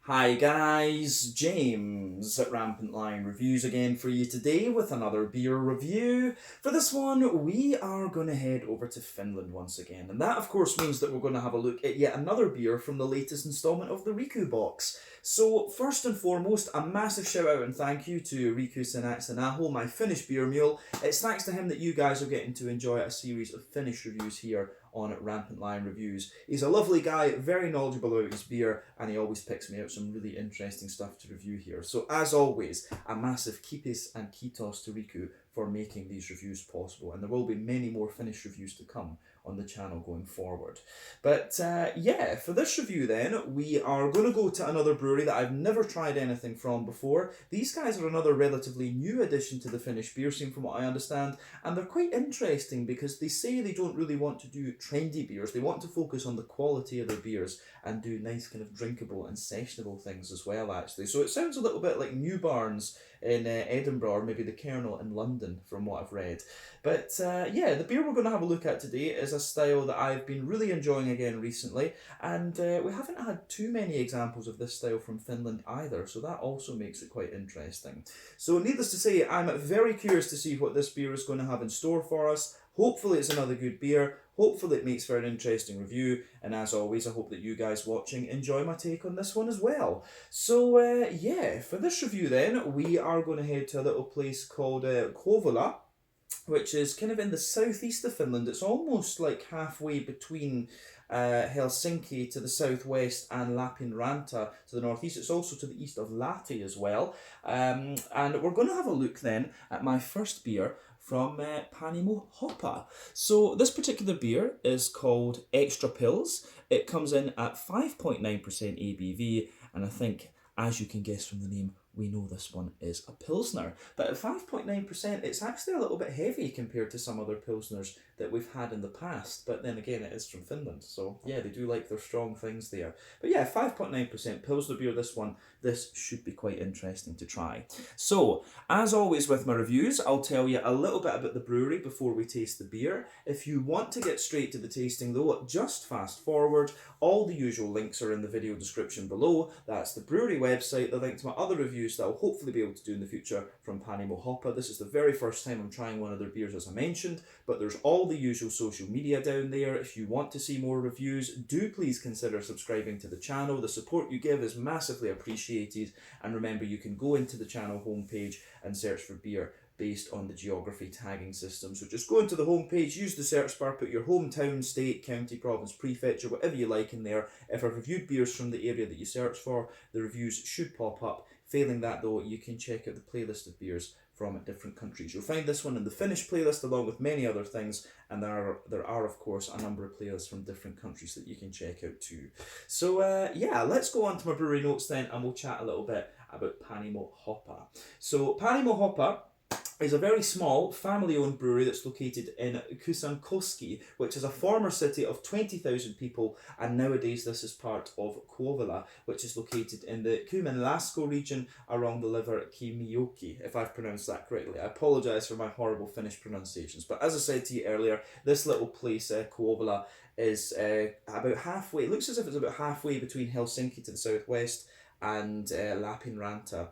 Hi guys, James at Rampant Lion Reviews again for you today with another beer review. For this one, we are going to head over to Finland once again, and that of course means that we're going to have a look at yet another beer from the latest instalment of the Riku box. So first and foremost, a massive shout out and thank you to Riku Sanaho, my Finnish beer mule. It's thanks to him that you guys are getting to enjoy a series of Finnish reviews here on Rampant Lion Reviews. He's a lovely guy, very knowledgeable about his beer, and he always picks me out some really interesting stuff to review here. So as always, a massive kipis and kiitos to Riku for making these reviews possible, and there will be many more Finnish reviews to come on the channel going forward. But yeah, for this review then, we are going to go to another brewery that I've never tried anything from before. These guys are another relatively new addition to the Finnish beer scene from what I understand, and they're quite interesting because they say they don't really want to do trendy beers. They want to focus on the quality of their beers and do nice kind of drinkable and sessionable things as well actually. So it sounds a little bit like New Barns in Edinburgh, or maybe the Kernel in London from what I've read. But yeah, the beer we're going to have a look at today is a style that I've been really enjoying again recently, and we haven't had too many examples of this style from Finland either, so that also makes it quite interesting. So needless to say, I'm very curious to see what this beer is going to have in store for us. Hopefully it's another good beer, hopefully it makes for an interesting review, and as always I hope that you guys watching enjoy my take on this one as well. So yeah, for this review then, we are going to head to a little place called Kouvola, which is kind of in the southeast of Finland. It's almost like halfway between Helsinki to the southwest and Lappeenranta to the northeast. It's also to the east of Lahti as well. And we're going to have a look then at my first beer from Panimo Hoppa. So this particular beer is called Extra Pills. It comes in at 5.9% ABV, and I think, as you can guess from the name, we know this one is a Pilsner. But at 5.9%, it's actually a little bit heavy compared to some other Pilsners that we've had in the past. But then again, it is from Finland. So yeah, they do like their strong things there. But yeah, 5.9% Pilsner beer, this one. This should be quite interesting to try. So, as always with my reviews, I'll tell you a little bit about the brewery before we taste the beer. If you want to get straight to the tasting though, just fast forward. All the usual links are in the video description below. That's the brewery website, the link to my other reviews that I'll hopefully be able to do in the future from Panimo Hoppa. This is the very first time I'm trying one of their beers, as I mentioned, but there's all the usual social media down there. If you want to see more reviews, do please consider subscribing to the channel. The support you give is massively appreciated, and remember, you can go into the channel homepage and search for beer based on the geography tagging system. So just go into the homepage, use the search bar, put your hometown, state, county, province, prefecture, whatever you like in there. If I've reviewed beers from the area that you search for, the reviews should pop up. Failing that though, you can check out the playlist of beers from different countries. You'll find this one in the Finnish playlist along with many other things, and there are of course a number of playlists from different countries that you can check out too. So yeah, let's go on to my brewery notes then, and we'll chat a little bit about Panimo Hoppa. So Panimo Hoppa is a very small family-owned brewery that's located in Kuusankoski, which is a former city of 20,000 people, and nowadays this is part of Kouvola, which is located in the Kymenlaakso region around the river Kemijoki, if I've pronounced that correctly. I apologise for my horrible Finnish pronunciations, but as I said to you earlier, this little place, Kouvola, is about halfway, it looks as if it's about halfway between Helsinki to the southwest and Lappeenranta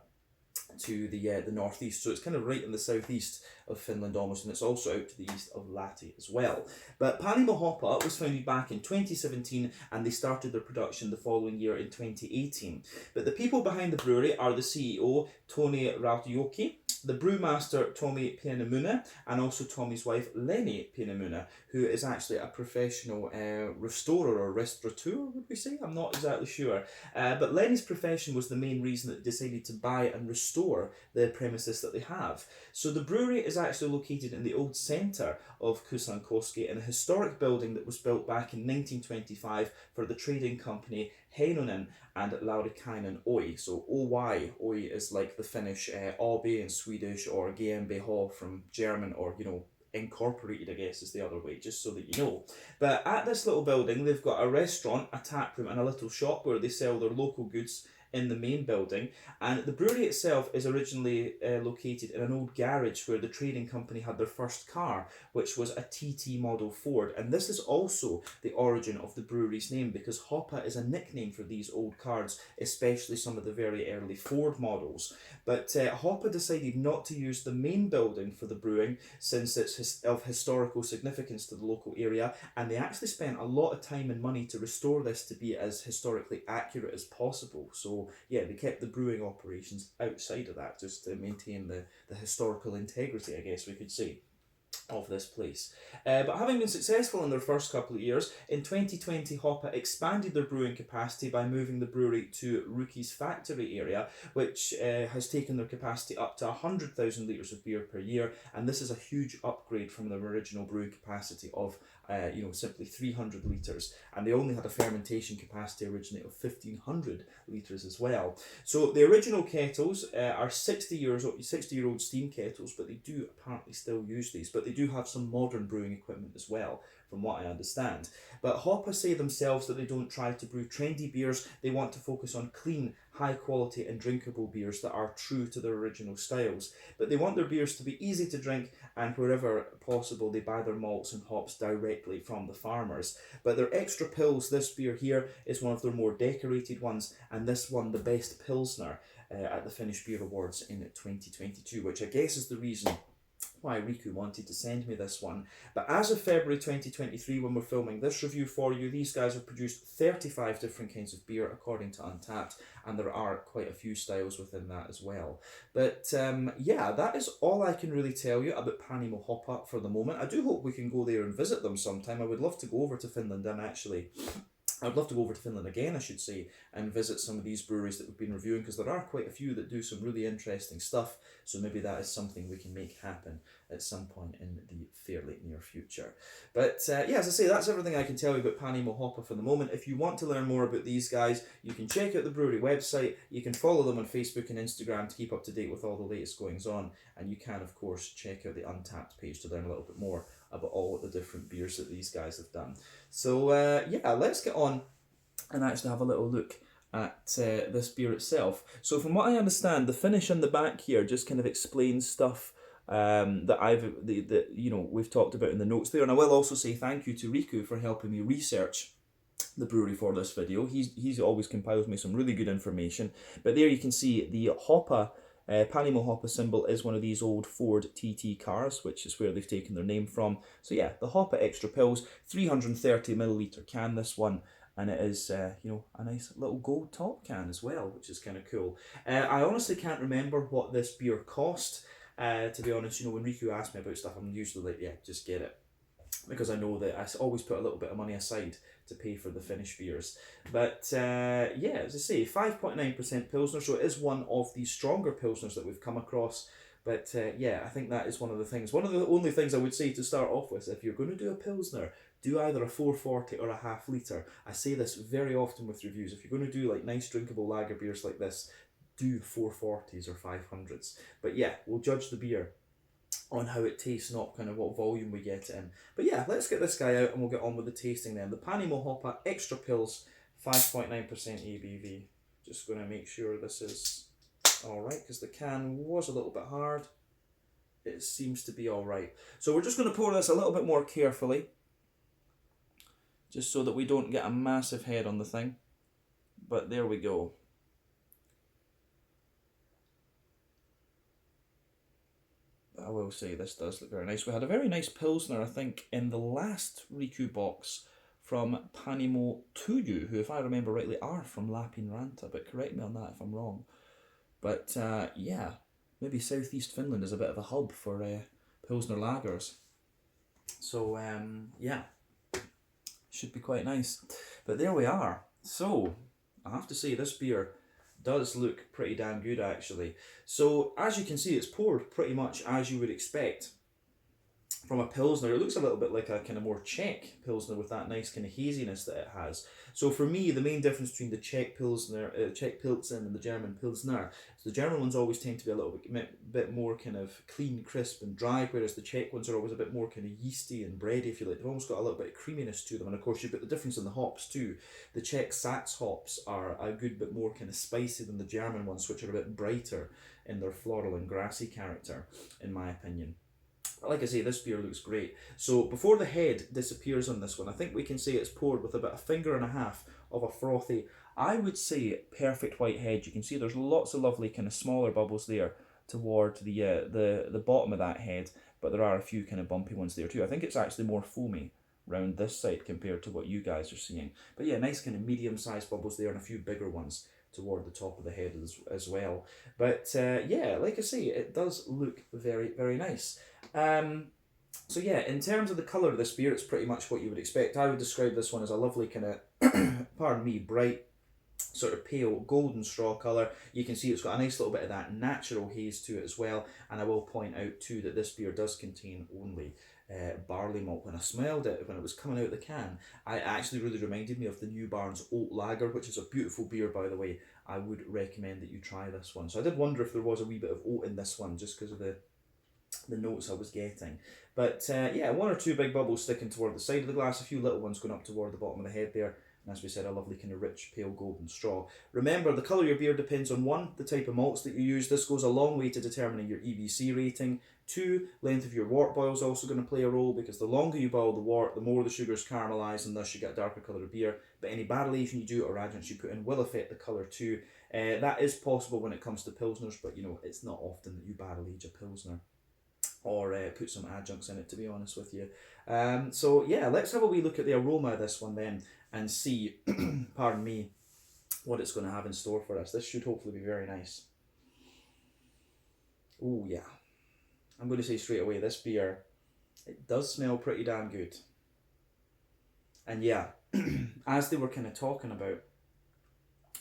to the northeast, so it's kind of right in the southeast of Finland almost, and it's also out to the east of Lahti as well. But Panimo Hoppa was founded back in 2017, and they started their production the following year in 2018. But the people behind the brewery are the CEO Toni Rautioki, the brewmaster Tommy Pienpanimo, and also Tommy's wife Lenny Pienpanimo, who is actually a professional restorer or restaurateur, would we say? I'm not exactly sure. But Lenny's profession was the main reason that they decided to buy and restore the premises that they have. So the brewery is actually located in the old centre of Kuusankoski, in a historic building that was built back in 1925 for the trading company Heinonen and Laurikainen Oy. So OY, Oy is like the Finnish Obi in Swedish, or GmbH from German, or incorporated, I guess is the other way, just so that you know. But at this little building, they've got a restaurant, a tap room, and a little shop where they sell their local goods in the main building, and the brewery itself is originally located in an old garage where the trading company had their first car, which was a TT Model Ford, and this is also the origin of the brewery's name, because Hoppa is a nickname for these old cars, especially some of the very early Ford models. But Hoppa decided not to use the main building for the brewing since it's of historical significance to the local area, and they actually spent a lot of time and money to restore this to be as historically accurate as possible. So yeah, they kept the brewing operations outside of that just to maintain the historical integrity, I guess we could say, of this place. But having been successful in their first couple of years, in 2020 Hoppa expanded their brewing capacity by moving the brewery to Ruki's factory area, which has taken their capacity up to 100,000 litres of beer per year, and this is a huge upgrade from their original brewing capacity of simply 300 litres, and they only had a fermentation capacity originally of 1,500 litres as well. So the original kettles are 60-year-old steam kettles, but they do apparently still use these, but they do have some modern brewing equipment as well, from what I understand. But Hoppa say themselves that they don't try to brew trendy beers, they want to focus on clean, high quality and drinkable beers that are true to their original styles. But they want their beers to be easy to drink, and wherever possible they buy their malts and hops directly from the farmers. But their extra pills, this beer here, is one of their more decorated ones, and this won the best Pilsner at the Finnish Beer Awards in 2022, which I guess is the reason why Riku wanted to send me this one. But as of February 2023, when we're filming this review for you, these guys have produced 35 different kinds of beer according to Untappd, and there are quite a few styles within that as well. But yeah, that is all I can really tell you about Panimo Hoppa for the moment. I do hope we can go there and visit them sometime. I would love to go over to Finland, and actually I'd love to go over to Finland again, I should say, and visit some of these breweries that we've been reviewing, because there are quite a few that do some really interesting stuff, so maybe that is something we can make happen at some point in the fairly near future. But yeah, as I say, that's everything I can tell you about Panimo Hoppa for the moment. If you want to learn more about these guys, you can check out the brewery website, you can follow them on Facebook and Instagram to keep up to date with all the latest goings on, and you can of course check out the Untappd page to learn a little bit more about all the different beers that these guys have done. So yeah, let's get on and actually have a little look at this beer itself. So from what I understand, the finish on the back here just kind of explains stuff that we've talked about in the notes there. And I will also say thank you to Riku for helping me research the brewery for this video. He's always compiles me some really good information. But there you can see the Hoppa, Panimo Hoppa symbol is one of these old Ford TT cars, which is where they've taken their name from. So yeah, the Hoppa Extra Pills, 330ml can, this one, and it is a nice little gold top can as well, which is kind of cool. I honestly can't remember what this beer cost. To be honest, when Riku asks me about stuff, I'm usually like, yeah, just get it, because I know that I always put a little bit of money aside to pay for the Finnish beers. But yeah, as I say, 5.9% Pilsner, so it is one of the stronger Pilsners that we've come across. But yeah, I think that is one of the things, one of the only things I would say to start off with, if you're going to do a Pilsner, do either a 440 or a half litre. I say this very often with reviews. If you're going to do like nice drinkable lager beers like this, do 440s or 500s. But yeah, we'll judge the beer on how it tastes, not kind of what volume we get it in. But yeah, let's get this guy out and we'll get on with the tasting then. The Panimo Hoppa Extra Pills, 5.9% ABV. Just going to make sure this is alright, because the can was a little bit hard. It seems to be alright. So we're just going to pour this a little bit more carefully, just so that we don't get a massive head on the thing. But there we go. I will say this does look very nice. We had a very nice Pilsner, I think, in the last Riku box from Panimo-olut, who, if I remember rightly, are from Lapinranta, but correct me on that if I'm wrong. But yeah, maybe southeast Finland is a bit of a hub for Pilsner lagers. So yeah, should be quite nice. But there we are. So I have to say, this beer does look pretty damn good actually. So as you can see, it's poured pretty much as you would expect from a Pilsner, it looks a little bit like a kind of more Czech Pilsner with that nice kind of haziness that it has. So for me, the main difference between the Czech Pilsner, Czech Pilsen and the German Pilsner is the German ones always tend to be a little bit more kind of clean, crisp and dry, whereas the Czech ones are always a bit more kind of yeasty and bready, if you like. They've almost got a little bit of creaminess to them. And of course, you've got the difference in the hops too. The Czech Sax hops are a good bit more kind of spicy than the German ones, which are a bit brighter in their floral and grassy character, in my opinion. Like I say, this beer looks great. So before the head disappears on this one, I think we can say it's poured with about a finger and a half of a frothy, I would say, perfect white head. You can see there's lots of lovely kind of smaller bubbles there toward the bottom of that head, but there are a few kind of bumpy ones there too. I think it's actually more foamy round this side compared to what you guys are seeing. But yeah, nice kind of medium-sized bubbles there and a few bigger ones toward the top of the head as well. But yeah, like I say, it does look very, very nice. So yeah, in terms of the colour of this beer, it's pretty much what you would expect. I would describe this one as a lovely kind of, pardon me, bright, sort of pale golden straw colour. You can see it's got a nice little bit of that natural haze to it as well. And I will point out too that this beer does contain only barley malt. When I smelled it, when it was coming out of the can, it actually really reminded me of the New Barnes Oat Lager, which is a beautiful beer, by the way. I would recommend that you try this one. So I did wonder if there was a wee bit of oat in this one, just because of the notes I was getting. But yeah, one or two big bubbles sticking toward the side of the glass, a few little ones going up toward the bottom of the head there, and as we said, a lovely kind of rich pale golden straw. Remember, the colour of your beer depends on 1, the type of malts that you use. This goes a long way to determining your EBC rating. 2, length of your wort boil is also going to play a role, because the longer you boil the wort, the more the sugars caramelise, and thus you get a darker colour of beer. But any barrel aging you do or adjuvants you put in will affect the colour too. That is possible when it comes to Pilsners, but you know, it's not often that you barrel age a Pilsner or put some adjuncts in it, to be honest with you. So yeah, let's have a wee look at the aroma of this one then and see, pardon me, what it's going to have in store for us. This should hopefully be very nice. Oh yeah, I'm going to say straight away, this beer, it does smell pretty damn good. And yeah, as they were kind of talking about,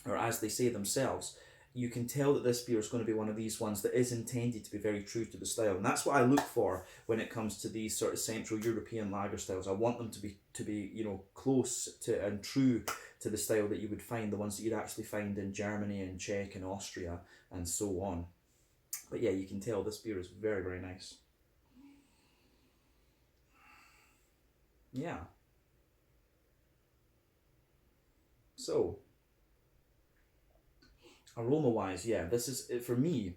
or as they say themselves, you can tell that this beer is going to be one of these ones that is intended to be very true to the style, and that's what I look for when it comes to these sort of Central European lager styles. I want them to be you know, close to and true to the style that you would find, the ones that you'd actually find in Germany and Czech and Austria and so on. But yeah, you can tell this beer is very, very nice. Yeah. So aroma wise, yeah, this is for me.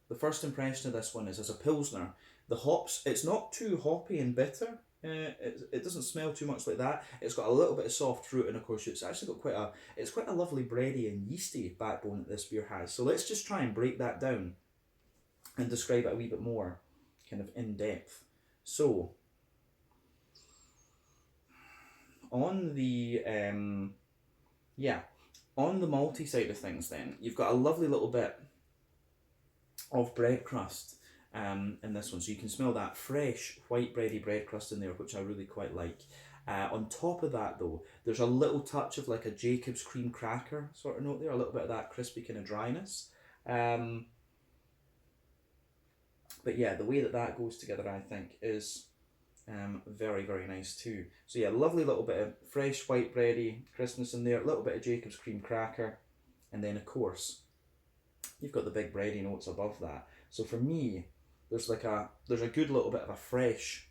The first impression of this one is, as a Pilsner, the hops, it's not too hoppy and bitter. It doesn't smell too much like that. It's got a little bit of soft fruit, and of course it's actually got quite a lovely bready and yeasty backbone that this beer has. So let's just try and break that down and describe it a wee bit more kind of in depth. So on the on the malty side of things, then you've got a lovely little bit of bread crust in this one, so you can smell that fresh white bready bread crust in there, which I really quite like. On top of that though, there's a little touch of like a Jacob's cream cracker sort of note there, a little bit of that crispy kind of dryness. But yeah, the way that that goes together, I think, is very, very nice too. So yeah, lovely little bit of fresh white bready crispness in there, a little bit of Jacob's cream cracker, and then of course you've got the big bready notes above that. So for me, there's a good little bit of a fresh,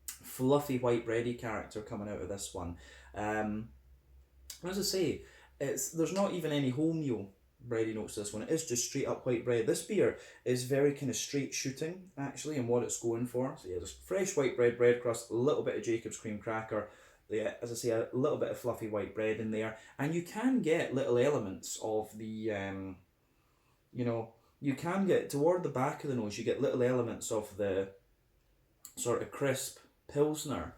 fluffy white bready character coming out of this one. As I say, there's not even any wholemeal bready notes to this one. It is just straight up white bread. This beer is very kind of straight shooting actually in what it's going for. So yeah, just fresh white bread crust, a little bit of Jacob's cream cracker. Yeah, as I say, a little bit of fluffy white bread in there, and you can get little elements of the you can get toward the back of the nose, you get little elements of the sort of crisp Pilsner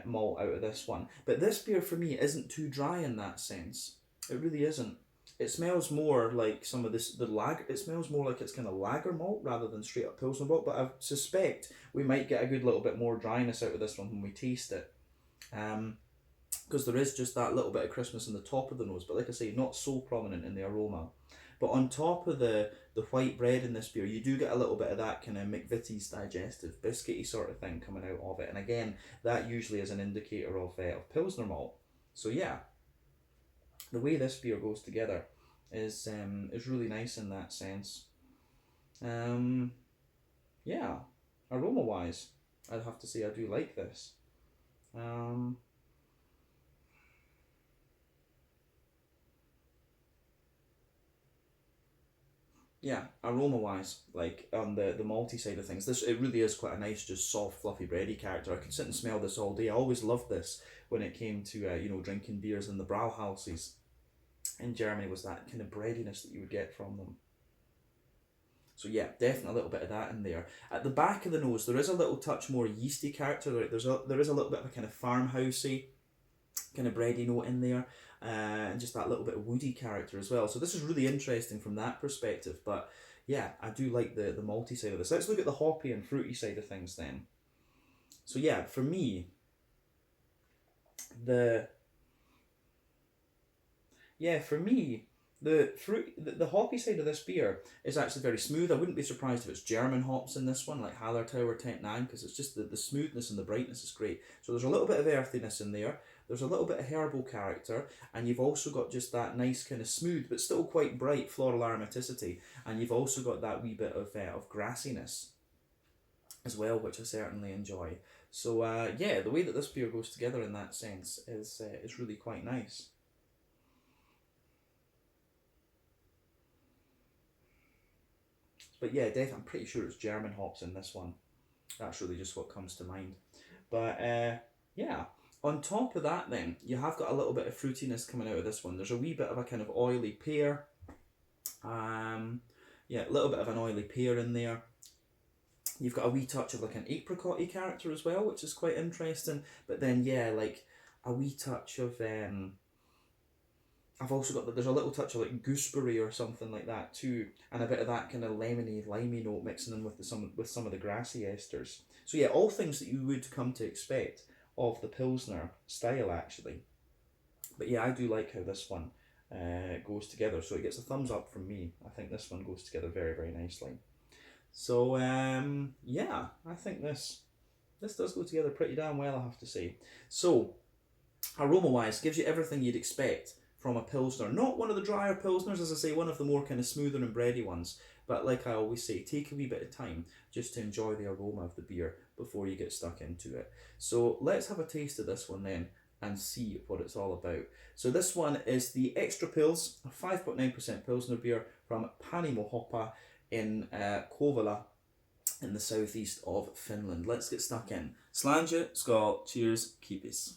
malt out of this one. But this beer for me isn't too dry in that sense. It really isn't. It smells more like some of the lager. It smells more like it's kind of lager malt rather than straight up Pilsner malt. But I suspect we might get a good little bit more dryness out of this one when we taste it. because there is just that little bit of crispness in the top of the nose, but like I say, not so prominent in the aroma. But on top of the white bread in this beer, you do get a little bit of that kind of McVitie's digestive, biscuity sort of thing coming out of it. And again, that usually is an indicator of Pilsner malt. So yeah, the way this beer goes together is really nice in that sense. Yeah, aroma wise, I'd have to say I do like this. Yeah, aroma wise, like on the malty side of things, this it really is quite a nice, just soft, fluffy, bready character. I could sit and smell this all day. I always loved this when it came to drinking beers in the Brauhouses in Germany, was that kind of breadiness that you would get from them. So yeah, definitely a little bit of that in there. At the back of the nose, there is a little touch more yeasty character. There is a little bit of a kind of farmhousey, kind of bready note in there, and just that little bit of woody character as well. So this is really interesting from that perspective. But yeah, I do like the malty side of this. Let's look at the hoppy and fruity side of things then. So yeah, for me, the the hoppy side of this beer is actually very smooth. I wouldn't be surprised if it's German hops in this one, like Hallertauer Tent 9, because it's just the smoothness and the brightness is great. So there's a little bit of earthiness in there. There's a little bit of herbal character, and you've also got just that nice kind of smooth but still quite bright floral aromaticity, and you've also got that wee bit of grassiness as well, which I certainly enjoy. So yeah, the way that this beer goes together in that sense is really quite nice. But yeah, I'm pretty sure it's German hops in this one. That's really just what comes to mind. But yeah, on top of that then, you have got a little bit of fruitiness coming out of this one. There's a wee bit of a kind of oily pear. Yeah, a little bit of an oily pear in there. You've got a wee touch of like an apricot-y character as well, which is quite interesting. But then yeah, like a wee touch of I've also got that there's a little touch of like gooseberry or something like that too, and a bit of that kind of lemony, limey note mixing in with some of the grassy esters. So yeah, all things that you would come to expect of the Pilsner style actually. But yeah, I do like how this one goes together. So it gets a thumbs up from me. I think this one goes together very, very nicely. So yeah, I think this does go together pretty damn well, I have to say. So aroma wise, gives you everything you'd expect from a Pilsner. Not one of the drier Pilsners, as I say, one of the more kind of smoother and bready ones. But like I always say, take a wee bit of time just to enjoy the aroma of the beer before you get stuck into it. So let's have a taste of this one then and see what it's all about. So this one is the Extra Pils, a 5.9% Pilsner beer from Panimo Hoppa in Kouvola in the southeast of Finland. Let's get stuck in. Slange, skål, cheers, keepies.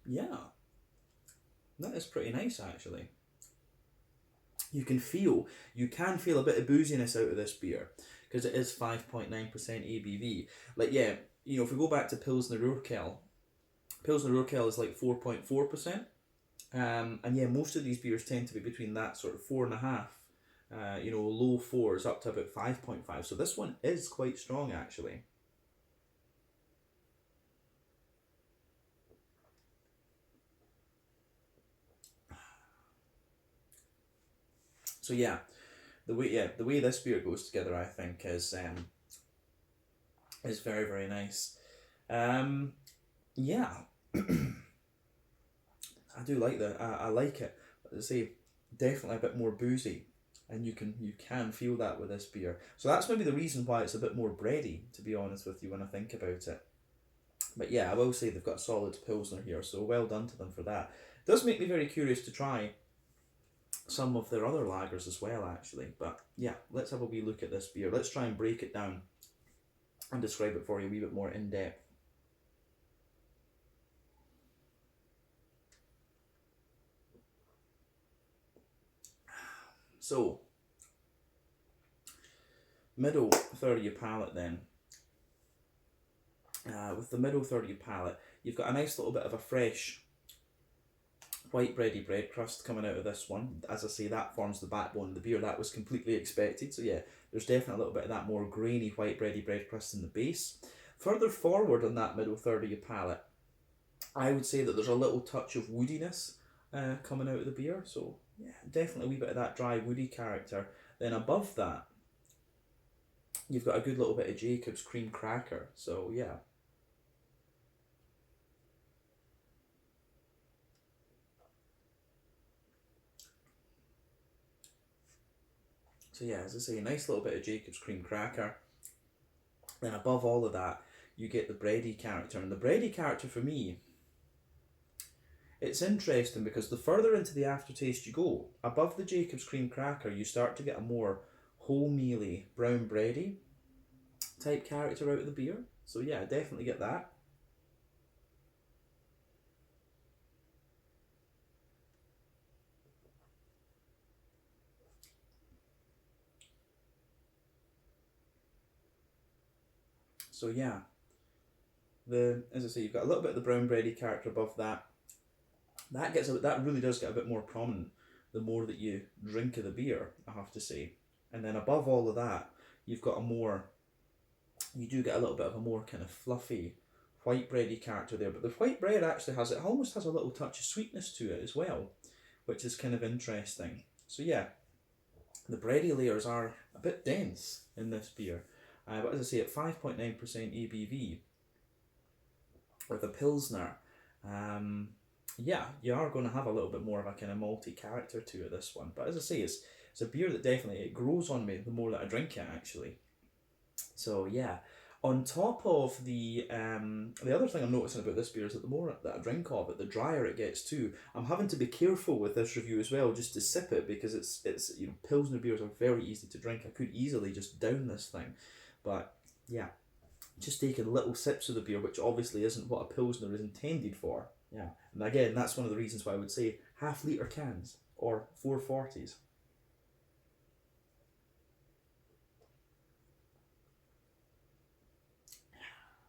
Yeah, that is pretty nice actually. You can feel a bit of booziness out of this beer because it is 5.9% ABV. Like yeah, if we go back to Pilsner Urquell is like 4.4%. And yeah, most of these beers tend to be between that sort of 4.5, low fours up to about 5.5. So this one is quite strong actually. So yeah, the way this beer goes together, I think, is very, very nice. Yeah, I do like that. I like it. But I say, definitely a bit more boozy, and you can feel that with this beer. So that's maybe the reason why it's a bit more bready, to be honest with you, when I think about it. But yeah, I will say they've got a solid Pilsner here, so well done to them for that. It does make me very curious to try some of their other lagers as well, actually. But yeah, let's have a wee look at this beer. Let's try and break it down and describe it for you a wee bit more in depth. So, middle third of your palate then. With the middle third of your palate, you've got a nice little bit of a fresh white bready bread crust coming out of this one. As I say, that forms the backbone of the beer. That was completely expected. So yeah, there's definitely a little bit of that more grainy white bready bread crust in the base. Further forward on that middle third of your palate, I would say that there's a little touch of woodiness coming out of the beer. So yeah, definitely a wee bit of that dry woody character. Then above that, you've got a good little bit of Jacob's cream cracker. So yeah. So yeah, as I say, a nice little bit of Jacob's cream cracker. Then above all of that, you get the bready character. And the bready character for me, it's interesting because the further into the aftertaste you go, above the Jacob's cream cracker, you start to get a more wholemealy, brown bready type character out of the beer. So yeah, definitely get that. So yeah, as I say, you've got a little bit of the brown bready character above that. That really does get a bit more prominent the more that you drink of the beer, I have to say. And then above all of that, you do get a little bit of a more kind of fluffy white bready character there. But the white bread actually almost has a little touch of sweetness to it as well, which is kind of interesting. So yeah, the bready layers are a bit dense in this beer. But as I say, at 5.9% ABV with a Pilsner, yeah, you are going to have a little bit more of a kind of malty character to it, this one. But as I say, it's a beer that definitely, it grows on me the more that I drink it, actually. So yeah, on top of the other thing I'm noticing about this beer is that the more that I drink of it, the drier it gets too. I'm having to be careful with this review as well, just to sip it, because it's Pilsner beers are very easy to drink. I could easily just down this thing, but yeah, just taking little sips of the beer, which obviously isn't what a Pilsner is intended for. Yeah, and again, that's one of the reasons why I would say half-litre cans or 440s.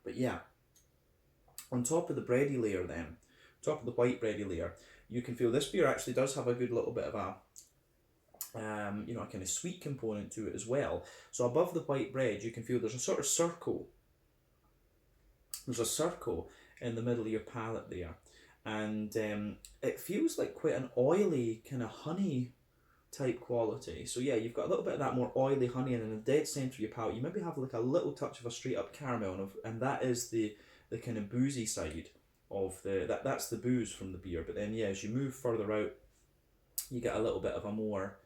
But yeah, on top of the bready layer then, top of the white bready layer, you can feel this beer actually does have a good little bit of a a kind of sweet component to it as well. So above the white bread, you can feel there's a sort of circle. There's a circle in the middle of your palate there, and it feels like quite an oily kind of honey type quality. So yeah, you've got a little bit of that more oily honey, and in the dead centre of your palate, you maybe have like a little touch of a straight up caramel, and that is the kind of boozy side of that's the booze from the beer. But then yeah, as you move further out, you get a little bit of a more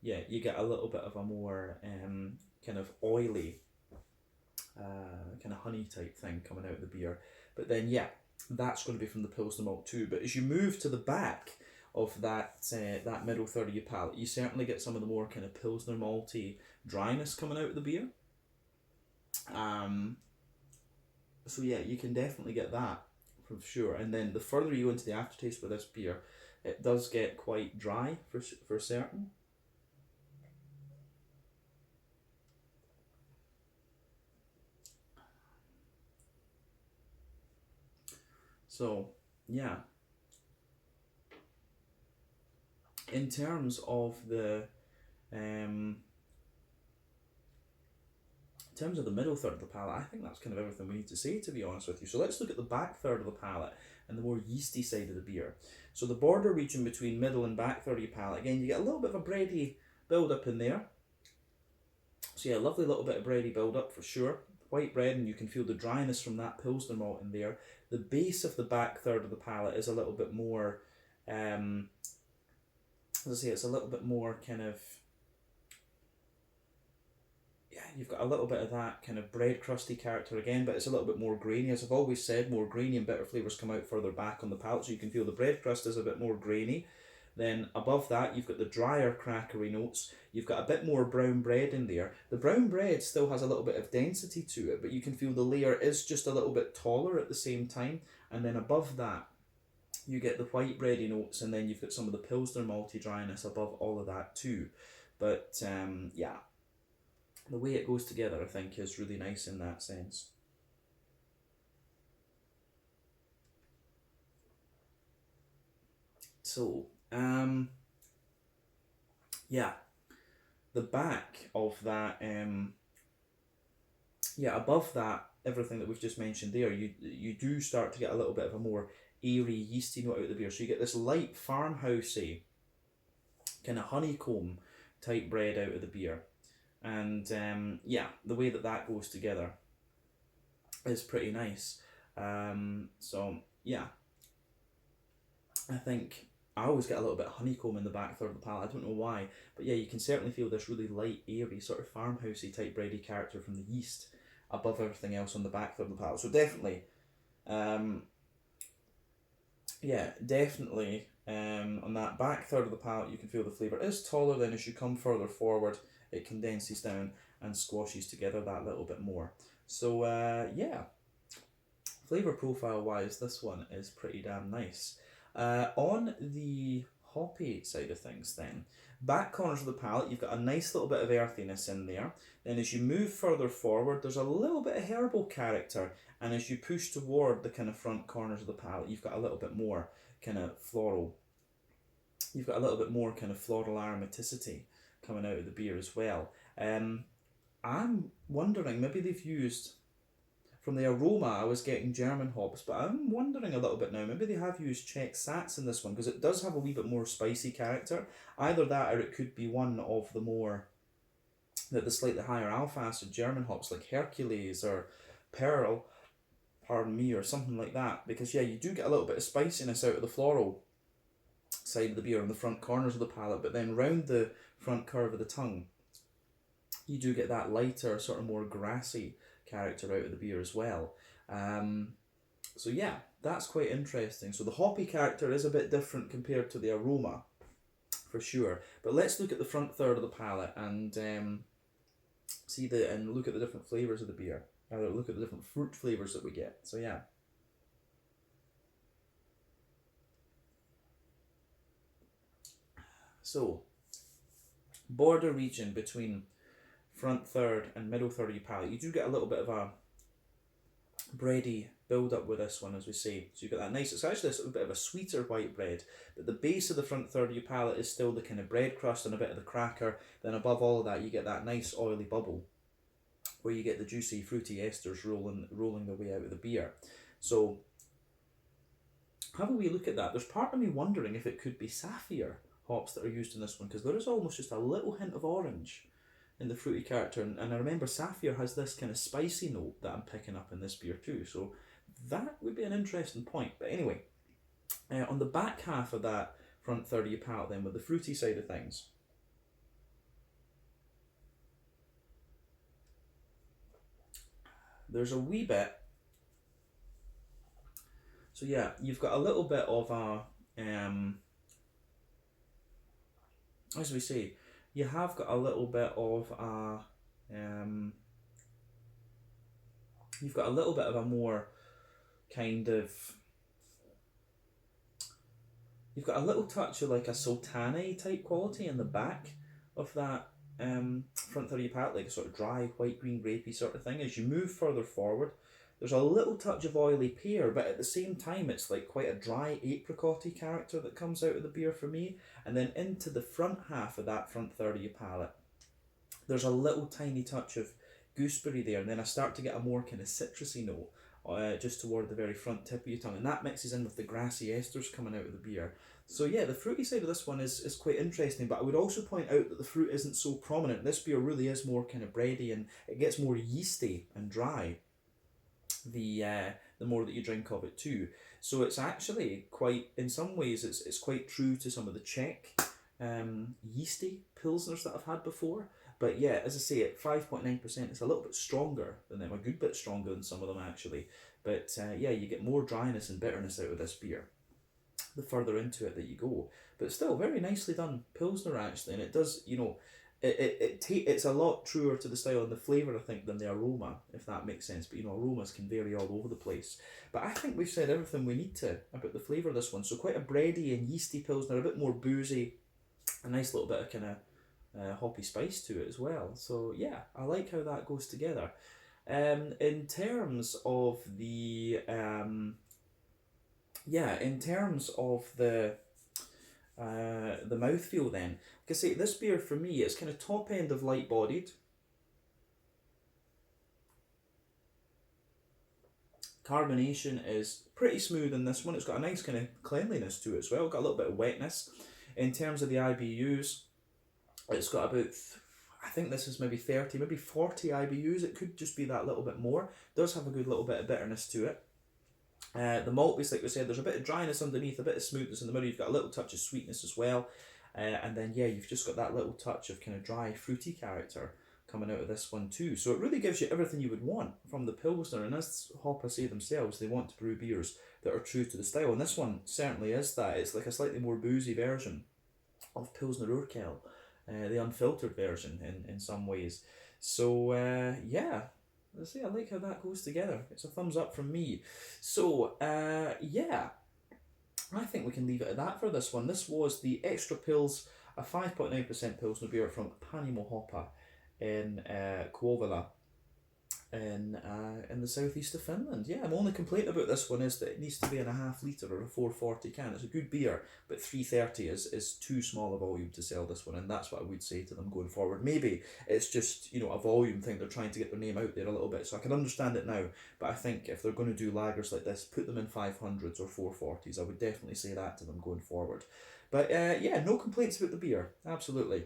you get a little bit of a more kind of oily kind of honey type thing coming out of the beer. But then yeah, that's going to be from the Pilsner malt too. But as you move to the back of that middle third of your palate, you certainly get some of the more kind of Pilsner malty dryness coming out of the beer. So yeah, you can definitely get that for sure. And then the further you go into the aftertaste with this beer, it does get quite dry for certain. So yeah, in terms of the middle third of the palate, I think that's kind of everything we need to say, to be honest with you. So let's look at the back third of the palate and the more yeasty side of the beer. So the border region between middle and back third of your palate, again, you get a little bit of a bready build up in there. So yeah, lovely little bit of bready build up for sure. White bread, and you can feel the dryness from that Pilsner malt in there. The base of the back third of the palate is a little bit more, as I say, it's a little bit more kind of, yeah, you've got a little bit of that kind of bread crusty character again, but it's a little bit more grainy. As I've always said, more grainy and bitter flavours come out further back on the palate, so you can feel the bread crust is a bit more grainy. Then above that, you've got the drier crackery notes. You've got a bit more brown bread in there. The brown bread still has a little bit of density to it, but you can feel the layer is just a little bit taller at the same time. And then above that, you get the white bready notes, and then you've got some of the Pilsner malty dryness above all of that too. But yeah, the way it goes together, I think, is really nice in that sense. So, yeah, the back of that, yeah, above that, everything that we've just mentioned there, you do start to get a little bit of a more airy, yeasty note out of the beer. So you get this light farmhousey, kind of honeycomb type bread out of the beer. And yeah, the way that that goes together is pretty nice. So yeah, I think I always get a little bit of honeycomb in the back third of the palate. I don't know why, but yeah, you can certainly feel this really light, airy, sort of farmhousey type bready character from the yeast above everything else on the back third of the palate. So definitely, yeah, definitely on that back third of the palate you can feel the flavour is taller. Then as you come further forward, it condenses down and squashes together that little bit more. So yeah, flavour profile wise, this one is pretty damn nice. On the hoppy side of things then, back corners of the palate, you've got a nice little bit of earthiness in there. Then as you move further forward, there's a little bit of herbal character. And as you push toward the kind of front corners of the palate, you've got a little bit more kind of floral. You've got a little bit more kind of floral aromaticity coming out of the beer as well. I'm wondering, maybe they've used, from the aroma I was getting German hops, but I'm wondering a little bit now, maybe they have used Czech Sats in this one, because it does have a wee bit more spicy character. Either that, or it could be one of the more, the slightly higher alpha acid German hops like Hercules or Pearl, pardon me, or something like that. Because yeah, you do get a little bit of spiciness out of the floral side of the beer on the front corners of the palate, but then round the front curve of the tongue, you do get that lighter, sort of more grassy character out of the beer as well. So yeah, that's quite interesting. So the hoppy character is a bit different compared to the aroma, for sure. But let's look at the front third of the palate and look at the different flavours of the beer. Rather, look at the different fruit flavours that we get. So yeah. So, border region between front third and middle third of your palate, you do get a little bit of a bready build up with this one, as we say. So you get that nice, it's actually a bit of a sweeter white bread, but the base of the front third of your palate is still the kind of bread crust and a bit of the cracker. Then above all of that, you get that nice oily bubble where you get the juicy fruity esters rolling their way out of the beer. So have a wee look at that. There's part of me wondering if it could be sapphire hops that are used in this one, because there is almost just a little hint of orange in the fruity character, and I remember sapphire has this kind of spicy note that I'm picking up in this beer too, so that would be an interesting point. But anyway, on the back half of that front third of your palate then, with the fruity side of things, there's a wee bit, so yeah, you've got a little bit of a, as we say, you have got a little bit of a, you've got a little bit of a more kind of, you've got a little touch of like a sultane type quality in the back of that front third of your palate, like a sort of dry white green grapey sort of thing. As you move further forward, there's a little touch of oily pear, but at the same time it's like quite a dry apricot-y character that comes out of the beer for me. And then into the front half of that front third of your palate, there's a little tiny touch of gooseberry there, and then I start to get a more kind of citrusy note just toward the very front tip of your tongue, and that mixes in with the grassy esters coming out of the beer. So yeah, the fruity side of this one is quite interesting, but I would also point out that the fruit isn't so prominent. This beer really is more kind of bready, and it gets more yeasty and dry the more that you drink of it too. So it's actually quite, in some ways, it's quite true to some of the Czech yeasty pilsners that I've had before. But yeah, as I say, at 5.9%, it's a little bit stronger than them, a good bit stronger than some of them actually. But yeah, you get more dryness and bitterness out of this beer the further into it that you go. But still, very nicely done pilsner actually, and it does, you know, it's a lot truer to the style and the flavour, I think, than the aroma, if that makes sense. But you know, aromas can vary all over the place. But I think we've said everything we need to about the flavour of this one. So quite a bready and yeasty pilsner, a bit more boozy, a nice little bit of kind of hoppy spice to it as well. So yeah, I like how that goes together. In terms of the the mouthfeel then. Like I say, this beer for me, it's kind of top end of light bodied. Carbonation is pretty smooth in this one. It's got a nice kind of cleanliness to it as well. Got a little bit of wetness. In terms of the IBUs, it's got about, I think this is maybe 30, maybe 40 IBUs. It could just be that little bit more. It does have a good little bit of bitterness to it. The malt base, like we said, there's a bit of dryness underneath, a bit of smoothness in the middle. You've got a little touch of sweetness as well. And then, yeah, you've just got that little touch of kind of dry, fruity character coming out of this one too. So it really gives you everything you would want from the Pilsner. And as Hoppa say themselves, they want to brew beers that are true to the style. And this one certainly is that. It's like a slightly more boozy version of Pilsner Urquell, the unfiltered version in some ways. So, yeah. Let's see, I like how that goes together. It's a thumbs up from me. So, yeah, I think we can leave it at that for this one. This was the Extra Pils, a 5.9% Pilsner beer from Panimo Hoppa in Kouvola in the southeast of Finland. Yeah, my only complaint about this one is that it needs to be in a half litre or a 440 can. It's a good beer, but 330 is too small a volume to sell this one, and that's what I would say to them going forward. Maybe it's just, you know, a volume thing. They're trying to get their name out there a little bit, so I can understand it now, but I think if they're going to do lagers like this, put them in 500s or 440s. I would definitely say that to them going forward. But yeah, no complaints about the beer. Absolutely.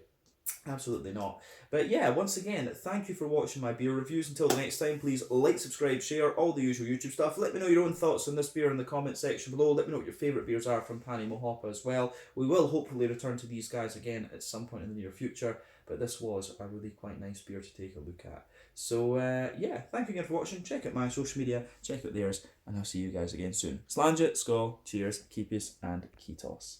Absolutely not. But yeah, once again, thank you for watching my beer reviews. Until the next time, please like, subscribe, share, all the usual YouTube stuff. Let me know your own thoughts on this beer in the comment section below. Let me know what your favourite beers are from Panimo Hoppa as well. We will hopefully return to these guys again at some point in the near future, but this was a really quite nice beer to take a look at. So yeah, thank you again for watching. Check out my social media, check out theirs, and I'll see you guys again soon. Slange, skål, cheers, keepies, and kiitos.